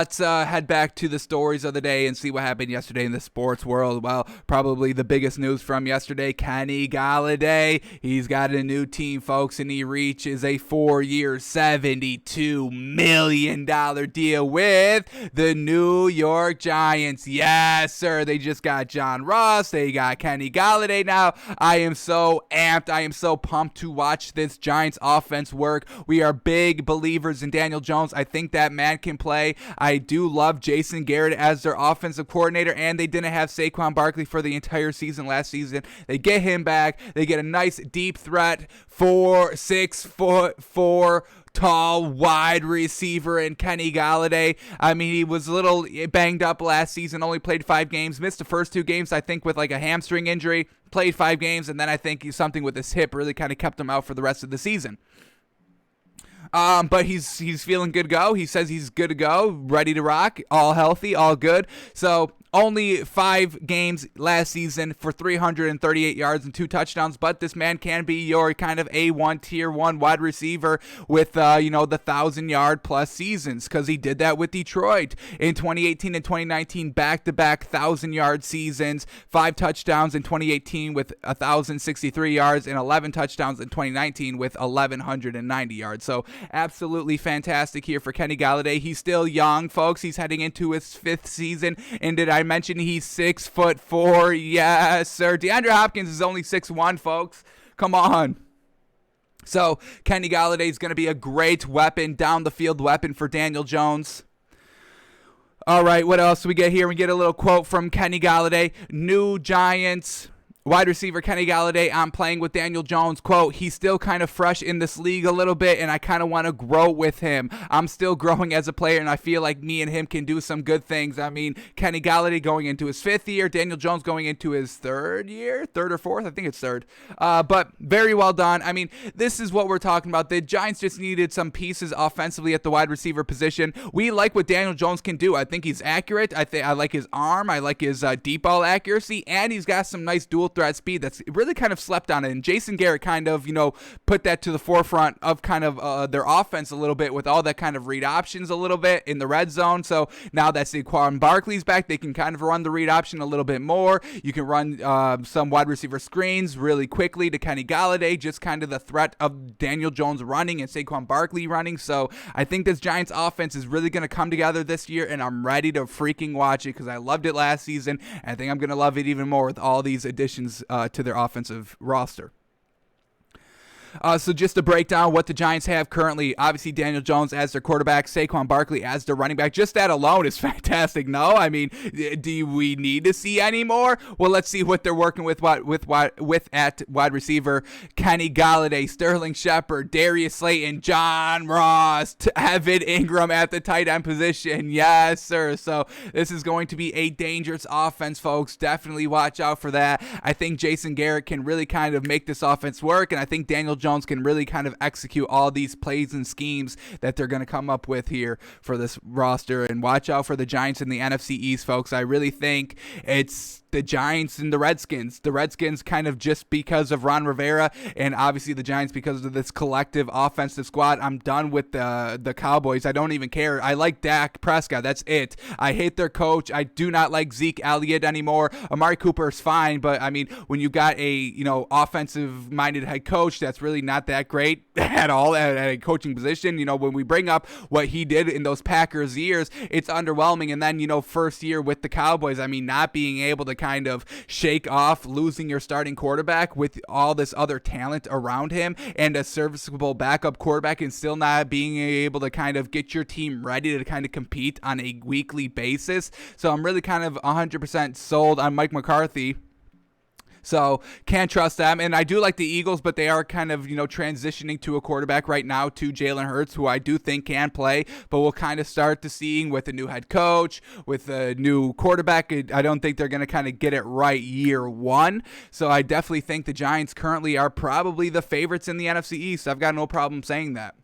Let's head back to the stories of the day and see what happened yesterday in the sports world. Well, probably the biggest news from yesterday, Kenny Galladay. He's got a new team, folks, and he reaches a 4-year, $72 million deal with the New York Giants. Yes, sir. They just got John Ross. They got Kenny Galladay now. I am so amped. I am so pumped to watch this Giants offense work. We are big believers in Daniel Jones. I think that man can play. I do love Jason Garrett as their offensive coordinator, and they didn't have Saquon Barkley for the entire season last season. They get him back. They get a nice deep threat, 6'4" tall wide receiver in Kenny Galladay. I mean, he was a little banged up last season, only played 5 games, missed the first 2 games, I think, with like a hamstring injury, played 5 games, and then I think something with his hip really kind of kept him out for the rest of the season. But he's feeling good to go. He says he's good to go, ready to rock, all healthy, all good. So only 5 games last season for 338 yards and 2 touchdowns, but this man can be your kind of A1 tier 1 wide receiver with the 1,000-yard plus seasons, because he did that with Detroit in 2018 and 2019, back-to-back 1,000-yard seasons, 5 touchdowns in 2018 with 1,063 yards and 11 touchdowns in 2019 with 1,190 yards. So absolutely fantastic here for Kenny Galladay. He's still young, folks. He's heading into his 5th season, and did I mention he's 6'4"? Yes, sir. DeAndre Hopkins is only 6'1", folks. Come on. So Kenny Galladay is going to be a great weapon, down the field weapon for Daniel Jones. All right, what else do we get here? We get a little quote from Kenny Galladay. New Giants wide receiver Kenny Galladay, I'm playing with Daniel Jones. Quote, he's still kind of fresh in this league a little bit, and I kind of want to grow with him. I'm still growing as a player, and I feel like me and him can do some good things. I mean, Kenny Galladay going into his 5th year, Daniel Jones going into his 3rd year, 3rd or 4th? I think it's 3rd. But very well done. I mean, this is what we're talking about. The Giants just needed some pieces offensively at the wide receiver position. We like what Daniel Jones can do. I think he's accurate. I like his arm. I like his deep ball accuracy, and he's got some nice dual threat speed that's really kind of slept on it. And Jason Garrett kind of, put that to the forefront of kind of their offense a little bit with all that kind of read options a little bit in the red zone. So now that Saquon Barkley's back, they can kind of run the read option a little bit more. You can run some wide receiver screens really quickly to Kenny Galladay, just kind of the threat of Daniel Jones running and Saquon Barkley running. So I think this Giants offense is really going to come together this year, and I'm ready to freaking watch it because I loved it last season. And I think I'm going to love it even more with all these additions to their offensive roster. So just to break down what the Giants have currently, obviously Daniel Jones as their quarterback, Saquon Barkley as their running back. Just that alone is fantastic. No, I mean, do we need to see any more? Well, let's see what they're working with at wide receiver. Kenny Galladay, Sterling Shepard, Darius Slayton, John Ross, Evan Ingram at the tight end position. Yes, sir. So this is going to be a dangerous offense, folks. Definitely watch out for that. I think Jason Garrett can really kind of make this offense work, and I think Daniel Jones can really kind of execute all these plays and schemes that they're going to come up with here for this roster. And watch out for the Giants in the NFC East, folks. I really think it's the Giants and the Redskins. The Redskins kind of just because of Ron Rivera, and obviously the Giants because of this collective offensive squad. I'm done with the Cowboys. I don't even care. I like Dak Prescott. That's it. I hate their coach. I do not like Zeke Elliott anymore. Amari Cooper is fine, but I mean, when you've got a offensive-minded head coach that's really not that great at all at a coaching position, when we bring up what he did in those Packers years, it's underwhelming. And then, first year with the Cowboys, I mean, not being able to kind of shake off losing your starting quarterback with all this other talent around him and a serviceable backup quarterback, and still not being able to kind of get your team ready to kind of compete on a weekly basis. So I'm really kind of 100% sold on Mike McCarthy. So can't trust them. And I do like the Eagles, but they are kind of, transitioning to a quarterback right now to Jalen Hurts, who I do think can play, but we'll kind of start to seeing with a new head coach, with a new quarterback. I don't think they're going to kind of get it right year one. So I definitely think the Giants currently are probably the favorites in the NFC East. I've got no problem saying that.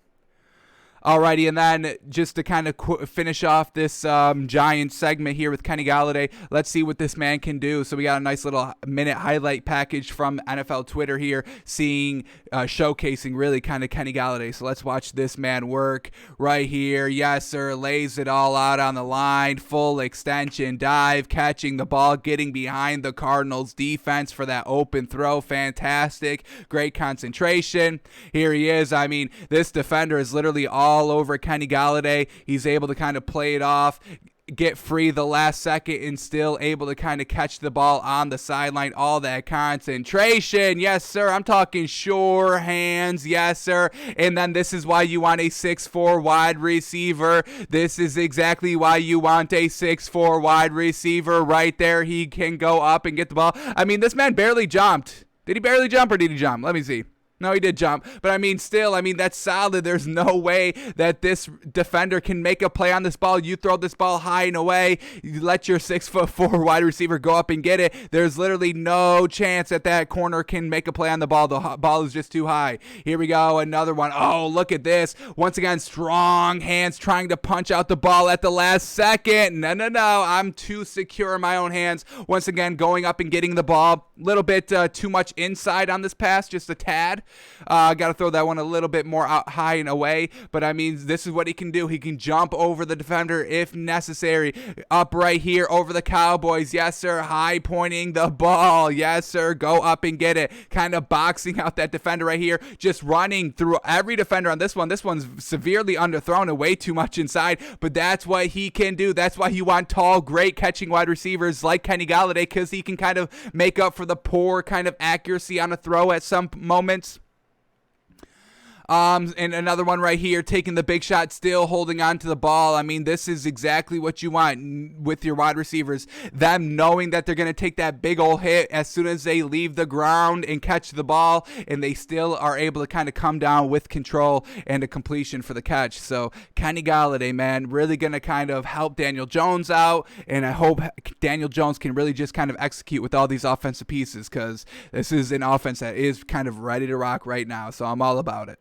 Alrighty, and then just to kind of finish off this Giants segment here with Kenny Galladay, let's see what this man can do. So we got a nice little minute highlight package from NFL Twitter here, showcasing really kind of Kenny Galladay. So let's watch this man work right here. Yessir lays it all out on the line, full extension dive, catching the ball, getting behind the Cardinals defense for that open throw. Fantastic, great concentration. Here he is. I mean, this defender is literally all over Kenny Galladay. He's able to kind of play it off, get free the last second, and still able to kind of catch the ball on the sideline. All that concentration. Yes, sir. I'm talking sure hands. Yes, sir. And then this is why you want a 6'4" wide receiver. This is exactly why you want a 6'4" wide receiver right there. He can go up and get the ball. I mean, this man barely jumped. Did he barely jump or did he jump? Let me see. No, he did jump. But, I mean, still, I mean, that's solid. There's no way that this defender can make a play on this ball. You throw this ball high and away. You let your 6'4" wide receiver go up and get it. There's literally no chance that that corner can make a play on the ball. The ball is just too high. Here we go. Another one. Oh, look at this. Once again, strong hands trying to punch out the ball at the last second. No. I'm too secure in my own hands. Once again, going up and getting the ball. A little bit too much inside on this pass, just a tad. Got to throw that one a little bit more out high and away. But, I mean, this is what he can do. He can jump over the defender if necessary. Up right here over the Cowboys. Yes, sir. High pointing the ball. Yes, sir. Go up and get it. Kind of boxing out that defender right here. Just running through every defender on this one. This one's severely underthrown and way too much inside. But that's what he can do. That's why you want tall, great catching wide receivers like Kenny Galladay, because he can kind of make up for the poor kind of accuracy on a throw at some moments. And another one right here, taking the big shot, still holding on to the ball. I mean, this is exactly what you want with your wide receivers. Them knowing that they're going to take that big old hit as soon as they leave the ground and catch the ball, and they still are able to kind of come down with control and a completion for the catch. So Kenny Galladay, man, really going to kind of help Daniel Jones out, and I hope Daniel Jones can really just kind of execute with all these offensive pieces, because this is an offense that is kind of ready to rock right now. So I'm all about it.